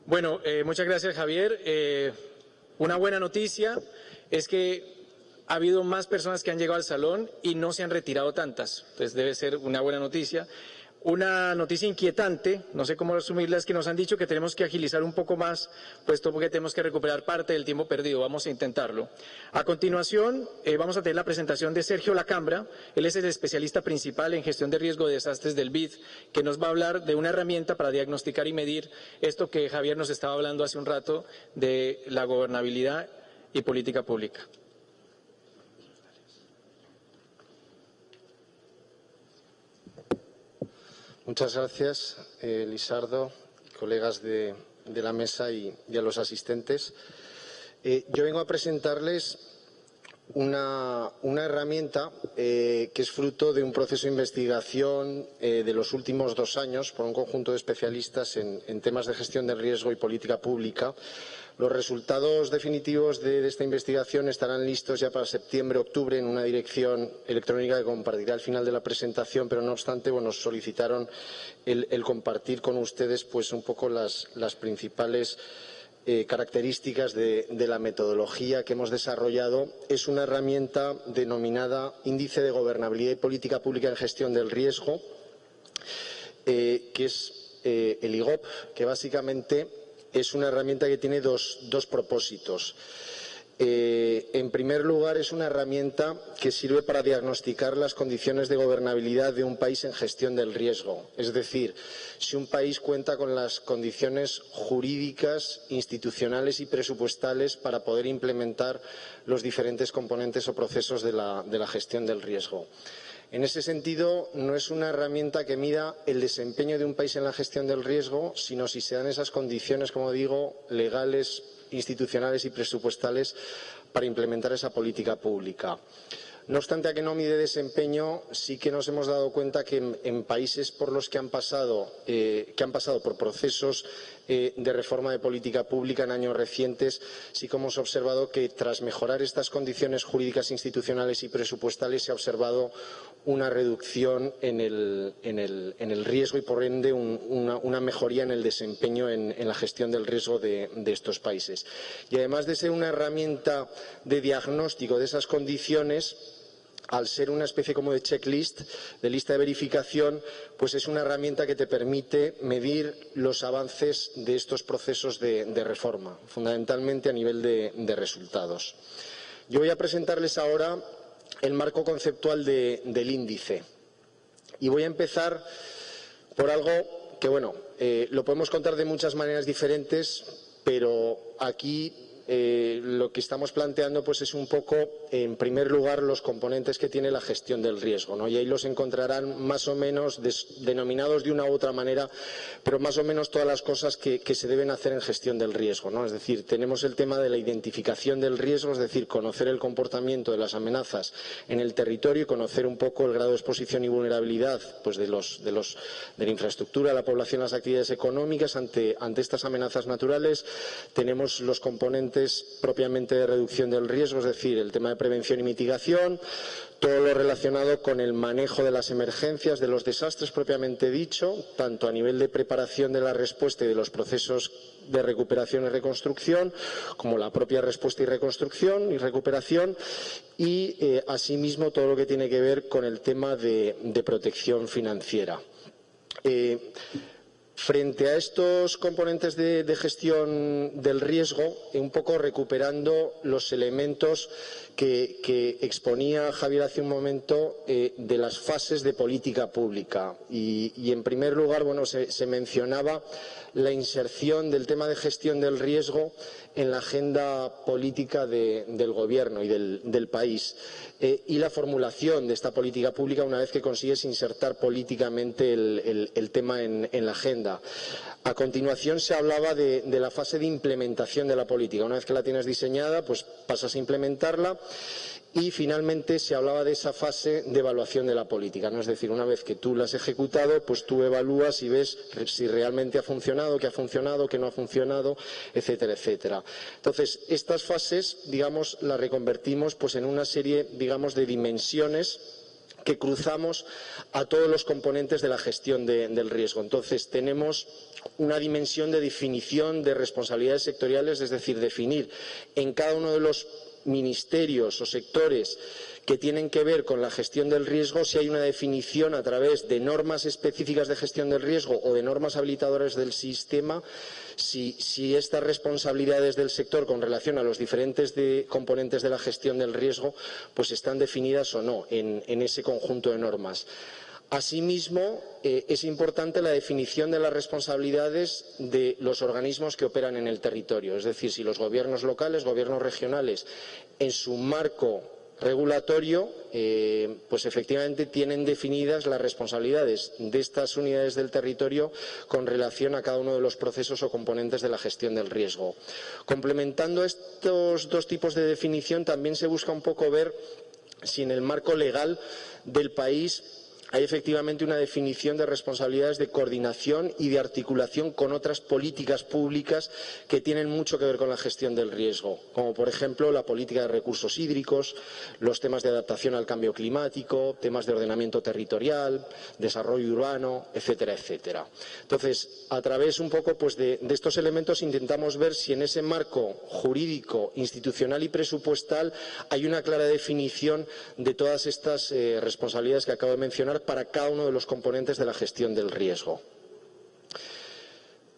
Bueno, muchas gracias, Javier. Una buena noticia es que ha habido más personas que han llegado al salón y no se han retirado tantas. Entonces debe ser una buena noticia. Una noticia inquietante, no sé cómo resumirla, es que nos han dicho que tenemos que agilizar un poco más, puesto porque tenemos que recuperar parte del tiempo perdido. Vamos a intentarlo. A continuación, vamos a tener la presentación de Sergio Lacambra. Él es el especialista principal en gestión de riesgo de desastres del BID, que nos va a hablar de una herramienta para diagnosticar y medir esto que Javier nos estaba hablando hace un rato de la gobernabilidad y política pública. Muchas gracias, Lisardo, colegas de la mesa y a los asistentes. Yo vengo a presentarles una herramienta que es fruto de un proceso de investigación de los últimos 2 años por un conjunto de especialistas en temas de gestión del riesgo y política pública. Los resultados definitivos de esta investigación estarán listos ya para septiembre-octubre en una dirección electrónica que compartiré al final de la presentación, pero no obstante, nos solicitaron el compartir con ustedes pues un poco las principales características de la metodología que hemos desarrollado. Es una herramienta denominada Índice de Gobernabilidad y Política Pública en Gestión del Riesgo, que es el IGOP, que básicamente es una herramienta que tiene dos propósitos. En primer lugar, es una herramienta que sirve para diagnosticar las condiciones de gobernabilidad de un país en gestión del riesgo. Es decir, si un país cuenta con las condiciones jurídicas, institucionales y presupuestales para poder implementar los diferentes componentes o procesos de la gestión del riesgo. En ese sentido, no es una herramienta que mida el desempeño de un país en la gestión del riesgo, sino si se dan esas condiciones, como digo, legales, institucionales y presupuestales para implementar esa política pública. No obstante, a que no mide desempeño, sí que nos hemos dado cuenta que en países por los que han pasado por procesos de reforma de política pública en años recientes, sí que hemos observado que tras mejorar estas condiciones jurídicas, institucionales y presupuestales se ha observado una reducción en el riesgo y por ende una mejoría en el desempeño en la gestión del riesgo de estos países. Y además de ser una herramienta de diagnóstico de esas condiciones, al ser una especie como de checklist, de lista de verificación, pues es una herramienta que te permite medir los avances de estos procesos de reforma, fundamentalmente a nivel de resultados. Yo voy a presentarles ahora el marco conceptual del índice y voy a empezar por algo que, lo podemos contar de muchas maneras diferentes, pero aquí lo que estamos planteando pues es un poco, en primer lugar, los componentes que tiene la gestión del riesgo, ¿no? Y ahí los encontrarán más o menos denominados de una u otra manera, pero más o menos todas las cosas que se deben hacer en gestión del riesgo, ¿no? Es decir, tenemos el tema de la identificación del riesgo, es decir, conocer el comportamiento de las amenazas en el territorio y conocer un poco el grado de exposición y vulnerabilidad pues de la infraestructura, la población, las actividades económicas ante estas amenazas naturales. Tenemos los componentes propiamente de reducción del riesgo, es decir, el tema de prevención y mitigación, todo lo relacionado con el manejo de las emergencias, de los desastres propiamente dicho, tanto a nivel de preparación de la respuesta y de los procesos de recuperación y reconstrucción, como la propia respuesta y reconstrucción y recuperación, y asimismo todo lo que tiene que ver con el tema de protección financiera. Frente a estos componentes de gestión del riesgo, un poco recuperando los elementos que exponía Javier hace un momento de las fases de política pública. Y en primer lugar, se mencionaba la inserción del tema de gestión del riesgo en la agenda política del Gobierno y del país y la formulación de esta política pública una vez que consigues insertar políticamente el tema en la agenda. A continuación se hablaba de la fase de implementación de la política. Una vez que la tienes diseñada, pues pasas a implementarla. Y finalmente se hablaba de esa fase de evaluación de la política, ¿no? Es decir, una vez que tú la has ejecutado, pues tú evalúas y ves si realmente ha funcionado, qué no ha funcionado, etcétera, etcétera. Entonces, estas fases, digamos, las reconvertimos pues en una serie, digamos, de dimensiones que cruzamos a todos los componentes de la gestión del riesgo. Entonces, tenemos una dimensión de definición de responsabilidades sectoriales, es decir, definir en cada uno de los ministerios o sectores que tienen que ver con la gestión del riesgo, si hay una definición a través de normas específicas de gestión del riesgo o de normas habilitadoras del sistema, si estas responsabilidades del sector con relación a los diferentes componentes de la gestión del riesgo pues están definidas o no en ese conjunto de normas. Asimismo, es importante la definición de las responsabilidades de los organismos que operan en el territorio, es decir, si los gobiernos locales, gobiernos regionales, en su marco regulatorio, pues efectivamente tienen definidas las responsabilidades de estas unidades del territorio con relación a cada uno de los procesos o componentes de la gestión del riesgo. Complementando estos dos tipos de definición, también se busca un poco ver si en el marco legal del país hay efectivamente una definición de responsabilidades de coordinación y de articulación con otras políticas públicas que tienen mucho que ver con la gestión del riesgo, como por ejemplo la política de recursos hídricos, los temas de adaptación al cambio climático, temas de ordenamiento territorial, desarrollo urbano, etcétera, etcétera. Entonces, a través un poco pues, de estos elementos intentamos ver si en ese marco jurídico, institucional y presupuestal hay una clara definición de todas estas responsabilidades que acabo de mencionar para cada uno de los componentes de la gestión del riesgo.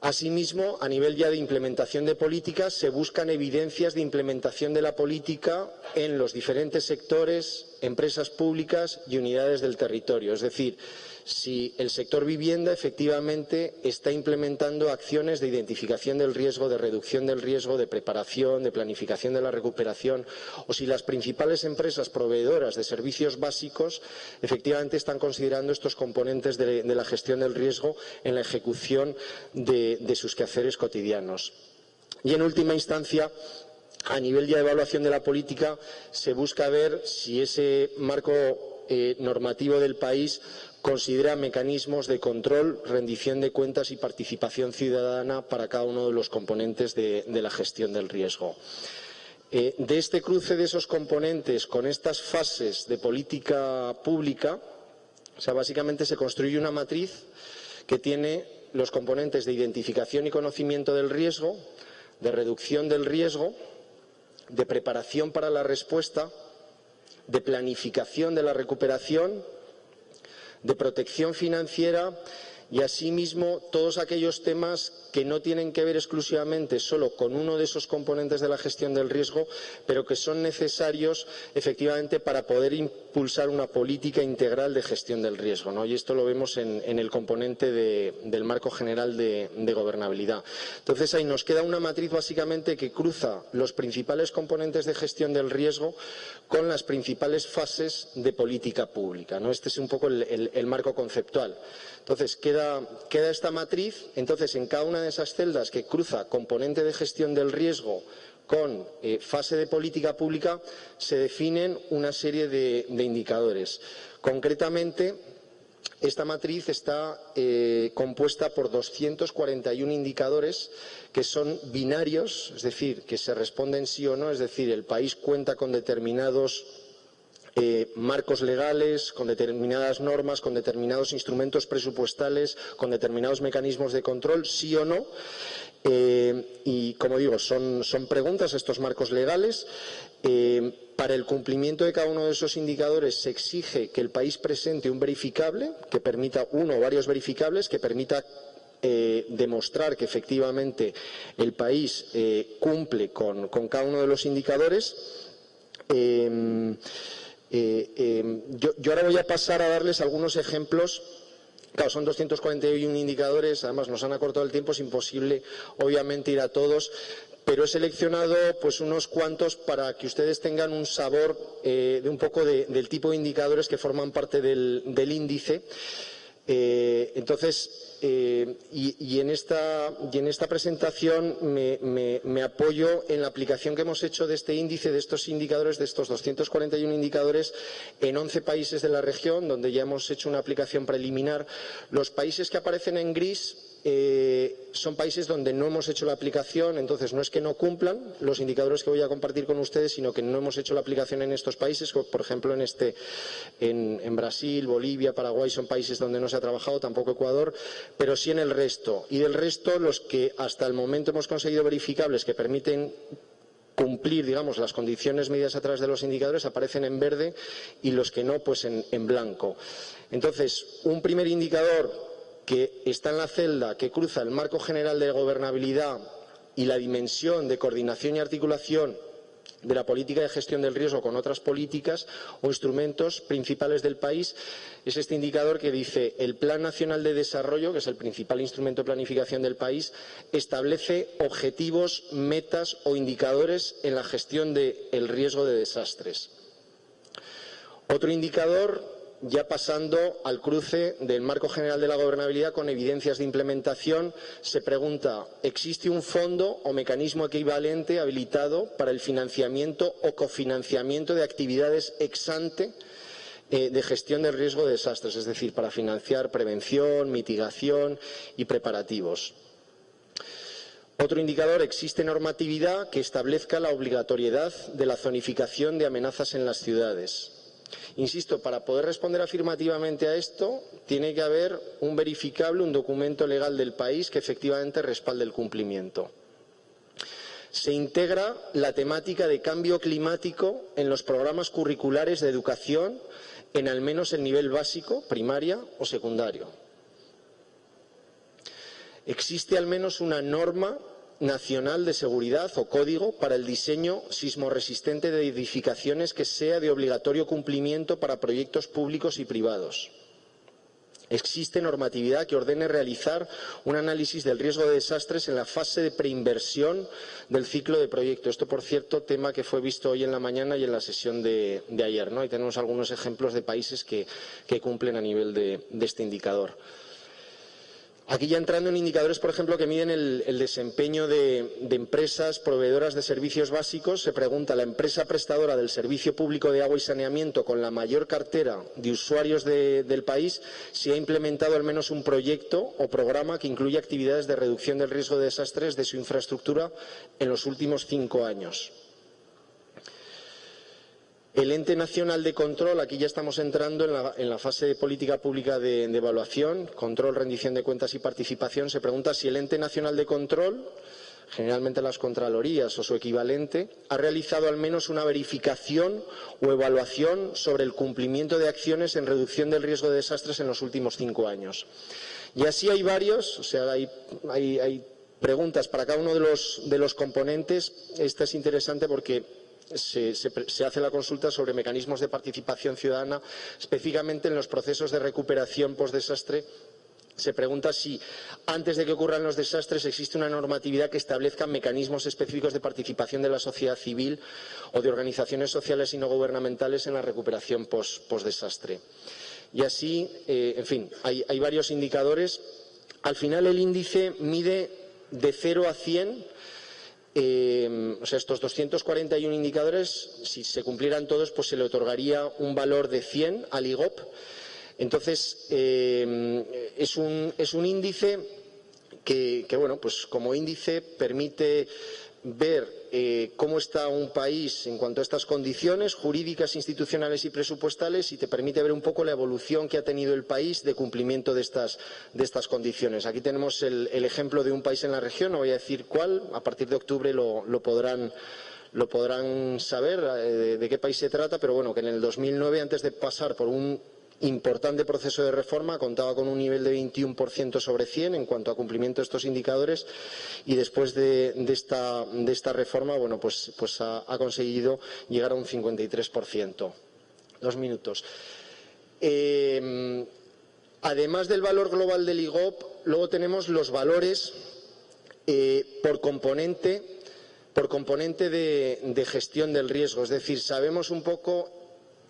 Asimismo, a nivel ya de implementación de políticas, se buscan evidencias de implementación de la política en los diferentes sectores, empresas públicas y unidades del territorio. Es decir, si el sector vivienda efectivamente está implementando acciones de identificación del riesgo, de reducción del riesgo, de preparación, de planificación de la recuperación, o si las principales empresas proveedoras de servicios básicos efectivamente están considerando estos componentes de la gestión del riesgo en la ejecución de sus quehaceres cotidianos. Y en última instancia, a nivel ya de evaluación de la política, se busca ver si ese marco normativo del país considera mecanismos de control, rendición de cuentas y participación ciudadana para cada uno de los componentes de la gestión del riesgo. De este cruce de esos componentes con estas fases de política pública, o sea, básicamente se construye una matriz que tiene los componentes de identificación y conocimiento del riesgo, de reducción del riesgo, de preparación para la respuesta, de planificación de la recuperación, de protección financiera y asimismo todos aquellos temas que no tienen que ver exclusivamente solo con uno de esos componentes de la gestión del riesgo, pero que son necesarios efectivamente para poder impulsar una política integral de gestión del riesgo, ¿no? Y esto lo vemos en el componente del marco general de gobernabilidad. Entonces ahí nos queda una matriz básicamente que cruza los principales componentes de gestión del riesgo con las principales fases de política pública, ¿no? Este es un poco el marco conceptual. Entonces queda esta matriz, entonces en cada una de esas celdas que cruza componente de gestión del riesgo con fase de política pública se definen una serie de indicadores. Concretamente, esta matriz está compuesta por 241 indicadores que son binarios, es decir, que se responden sí o no, es decir, el país cuenta con determinados marcos legales, con determinadas normas, con determinados instrumentos presupuestales, con determinados mecanismos de control, sí o no. Y, como digo, son preguntas estos marcos legales. Para el cumplimiento de cada uno de esos indicadores se exige que el país presente un verificable, que permita uno o varios verificables, que permita demostrar que efectivamente el país cumple con cada uno de los indicadores. Yo ahora voy a pasar a darles algunos ejemplos. Claro, son 241 indicadores, además nos han acortado el tiempo, es imposible obviamente ir a todos, pero he seleccionado pues unos cuantos para que ustedes tengan un sabor de un poco del tipo de indicadores que forman parte del índice. Y en esta presentación me apoyo en la aplicación que hemos hecho de este índice, de estos indicadores, de estos 241 indicadores en 11 países de la región, donde ya hemos hecho una aplicación preliminar. Los países que aparecen en gris son países donde no hemos hecho la aplicación, entonces no es que no cumplan los indicadores que voy a compartir con ustedes, sino que no hemos hecho la aplicación en estos países, por ejemplo en Brasil, Bolivia, Paraguay son países donde no se ha trabajado, tampoco Ecuador, pero sí en el resto. Y del resto, los que hasta el momento hemos conseguido verificables que permiten cumplir, digamos, las condiciones medidas a través de los indicadores aparecen en verde y los que no, pues en blanco. Entonces, un primer indicador que está en la celda, que cruza el marco general de gobernabilidad y la dimensión de coordinación y articulación de la política de gestión del riesgo con otras políticas o instrumentos principales del país, es este indicador que dice: el Plan Nacional de Desarrollo, que es el principal instrumento de planificación del país, establece objetivos, metas o indicadores en la gestión del riesgo de desastres. Otro indicador, ya pasando al cruce del marco general de la gobernabilidad con evidencias de implementación, se pregunta: ¿existe un fondo o mecanismo equivalente habilitado para el financiamiento o cofinanciamiento de actividades ex ante de gestión del riesgo de desastres, es decir, para financiar prevención, mitigación y preparativos? Otro indicador: existe normatividad que establezca la obligatoriedad de la zonificación de amenazas en las ciudades. Insisto, para poder responder afirmativamente a esto, tiene que haber un verificable, un documento legal del país que efectivamente respalde el cumplimiento. Se integra la temática de cambio climático en los programas curriculares de educación en al menos el nivel básico, primaria o secundario. Existe al menos una norma nacional de seguridad o código para el diseño sismorresistente de edificaciones que sea de obligatorio cumplimiento para proyectos públicos y privados. Existe normatividad que ordene realizar un análisis del riesgo de desastres en la fase de preinversión del ciclo de proyecto. Esto, por cierto, tema que fue visto hoy en la mañana y en la sesión de ayer, ¿no? Y tenemos algunos ejemplos de países que cumplen a nivel de este indicador. Aquí ya entrando en indicadores, por ejemplo, que miden el desempeño de empresas proveedoras de servicios básicos, se pregunta: la empresa prestadora del servicio público de agua y saneamiento con la mayor cartera de usuarios del país, si ha implementado al menos un proyecto o programa que incluya actividades de reducción del riesgo de desastres de su infraestructura en los últimos 5 años. El ente nacional de control, aquí ya estamos entrando en la fase de política pública de evaluación, control, rendición de cuentas y participación. Se pregunta si el ente nacional de control, generalmente las contralorías o su equivalente, ha realizado al menos una verificación o evaluación sobre el cumplimiento de acciones en reducción del riesgo de desastres en los últimos 5 años. Y así hay varios, o sea, hay preguntas para cada uno de los componentes. Esta es interesante porque se hace la consulta sobre mecanismos de participación ciudadana, específicamente en los procesos de recuperación post-desastre. Se pregunta si antes de que ocurran los desastres existe una normatividad que establezca mecanismos específicos de participación de la sociedad civil o de organizaciones sociales y no gubernamentales en la recuperación post-desastre. Y así, en fin, hay varios indicadores. Al final el índice mide de 0 a 100. O sea, estos 241 indicadores, si se cumplieran todos, pues se le otorgaría un valor de 100 al IGOP. Entonces, es un índice que, bueno, pues como índice permite ver cómo está un país en cuanto a estas condiciones jurídicas, institucionales y presupuestales, y te permite ver un poco la evolución que ha tenido el país de cumplimiento de estas condiciones. Aquí tenemos el ejemplo de un país en la región, no voy a decir cuál, a partir de octubre lo podrán saber de qué país se trata, pero bueno, que en el 2009, antes de pasar por un importante proceso de reforma, contaba con un nivel de 21% sobre 100 en cuanto a cumplimiento de estos indicadores, y después de esta reforma, bueno, pues ha conseguido llegar a un 53%. 2 minutos. Además del valor global del IGOP, luego tenemos los valores por componente de gestión del riesgo, es decir, sabemos un poco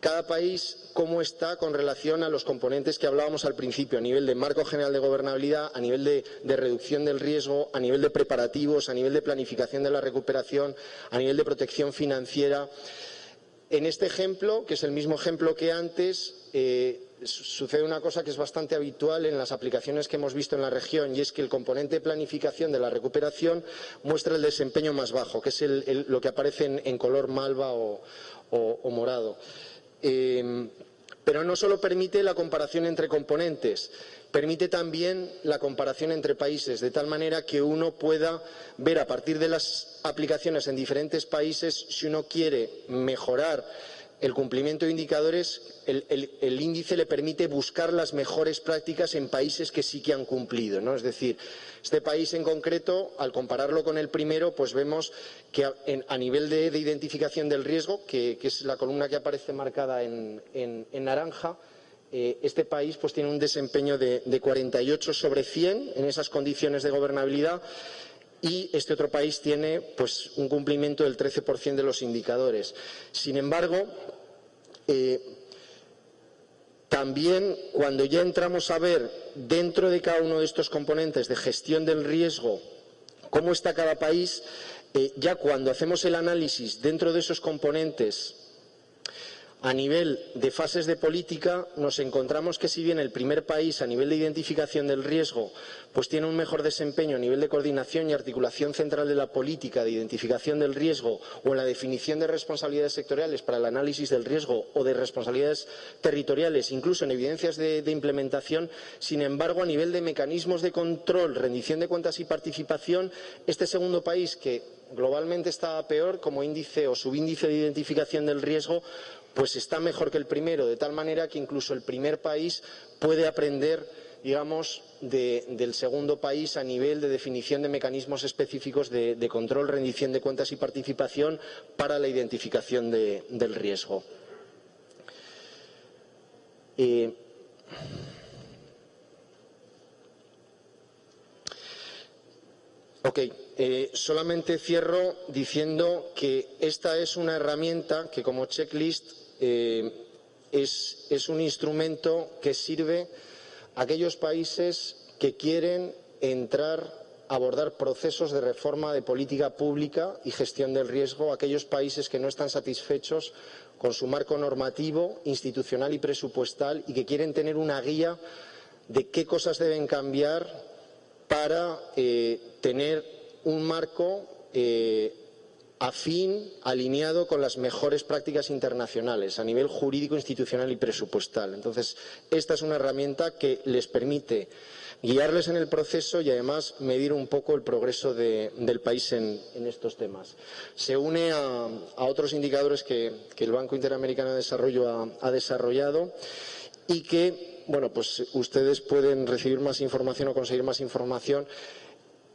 cada país cómo está con relación a los componentes que hablábamos al principio, a nivel de marco general de gobernabilidad, a nivel de reducción del riesgo, a nivel de preparativos, a nivel de planificación de la recuperación, a nivel de protección financiera. En este ejemplo, que es el mismo ejemplo que antes, sucede una cosa que es bastante habitual en las aplicaciones que hemos visto en la región, y es que el componente de planificación de la recuperación muestra el desempeño más bajo, que es lo que aparece en color malva o morado. Pero no solo permite la comparación entre componentes, permite también la comparación entre países, de tal manera que uno pueda ver a partir de las aplicaciones en diferentes países, si uno quiere mejorar el cumplimiento de indicadores, el índice le permite buscar las mejores prácticas en países que sí que han cumplido, ¿no? Es decir, este país en concreto, al compararlo con el primero, pues vemos que a nivel de identificación del riesgo, que es la columna que aparece marcada en naranja, este país pues tiene un desempeño de 48 sobre 100 en esas condiciones de gobernabilidad, y este otro país tiene pues un cumplimiento del 13% de los indicadores. Sin embargo, también cuando ya entramos a ver dentro de cada uno de estos componentes de gestión del riesgo cómo está cada país, ya cuando hacemos el análisis dentro de esos componentes a nivel de fases de política, nos encontramos que si bien el primer país a nivel de identificación del riesgo pues tiene un mejor desempeño a nivel de coordinación y articulación central de la política de identificación del riesgo, o en la definición de responsabilidades sectoriales para el análisis del riesgo, o de responsabilidades territoriales, incluso en evidencias de implementación, sin embargo a nivel de mecanismos de control, rendición de cuentas y participación, este segundo país, que globalmente está peor como índice o subíndice de identificación del riesgo, pues está mejor que el primero, de tal manera que incluso el primer país puede aprender, digamos, del segundo país a nivel de definición de mecanismos específicos de control, rendición de cuentas y participación para la identificación del riesgo. Solamente cierro diciendo que esta es una herramienta que, como checklist, es un instrumento que sirve a aquellos países que quieren abordar procesos de reforma de política pública y gestión del riesgo, a aquellos países que no están satisfechos con su marco normativo, institucional y presupuestal, y que quieren tener una guía de qué cosas deben cambiar para tener un marco afín, alineado con las mejores prácticas internacionales a nivel jurídico, institucional y presupuestal. Entonces, esta es una herramienta que les permite guiarles en el proceso y además medir un poco el progreso del país en estos temas. Se une a otros indicadores que el Banco Interamericano de Desarrollo ha desarrollado, y que, bueno, pues ustedes pueden recibir más información o conseguir más información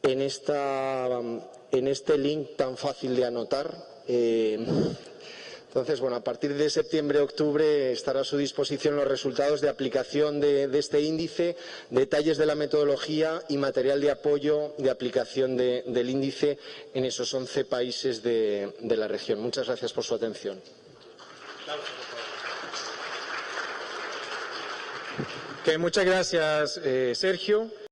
en este link tan fácil de anotar. Entonces, bueno, a partir de septiembre-octubre estará a su disposición los resultados de aplicación de este índice, detalles de la metodología y material de apoyo de aplicación del índice en esos 11 países de la región. Muchas gracias por su atención. Muchas gracias, Sergio.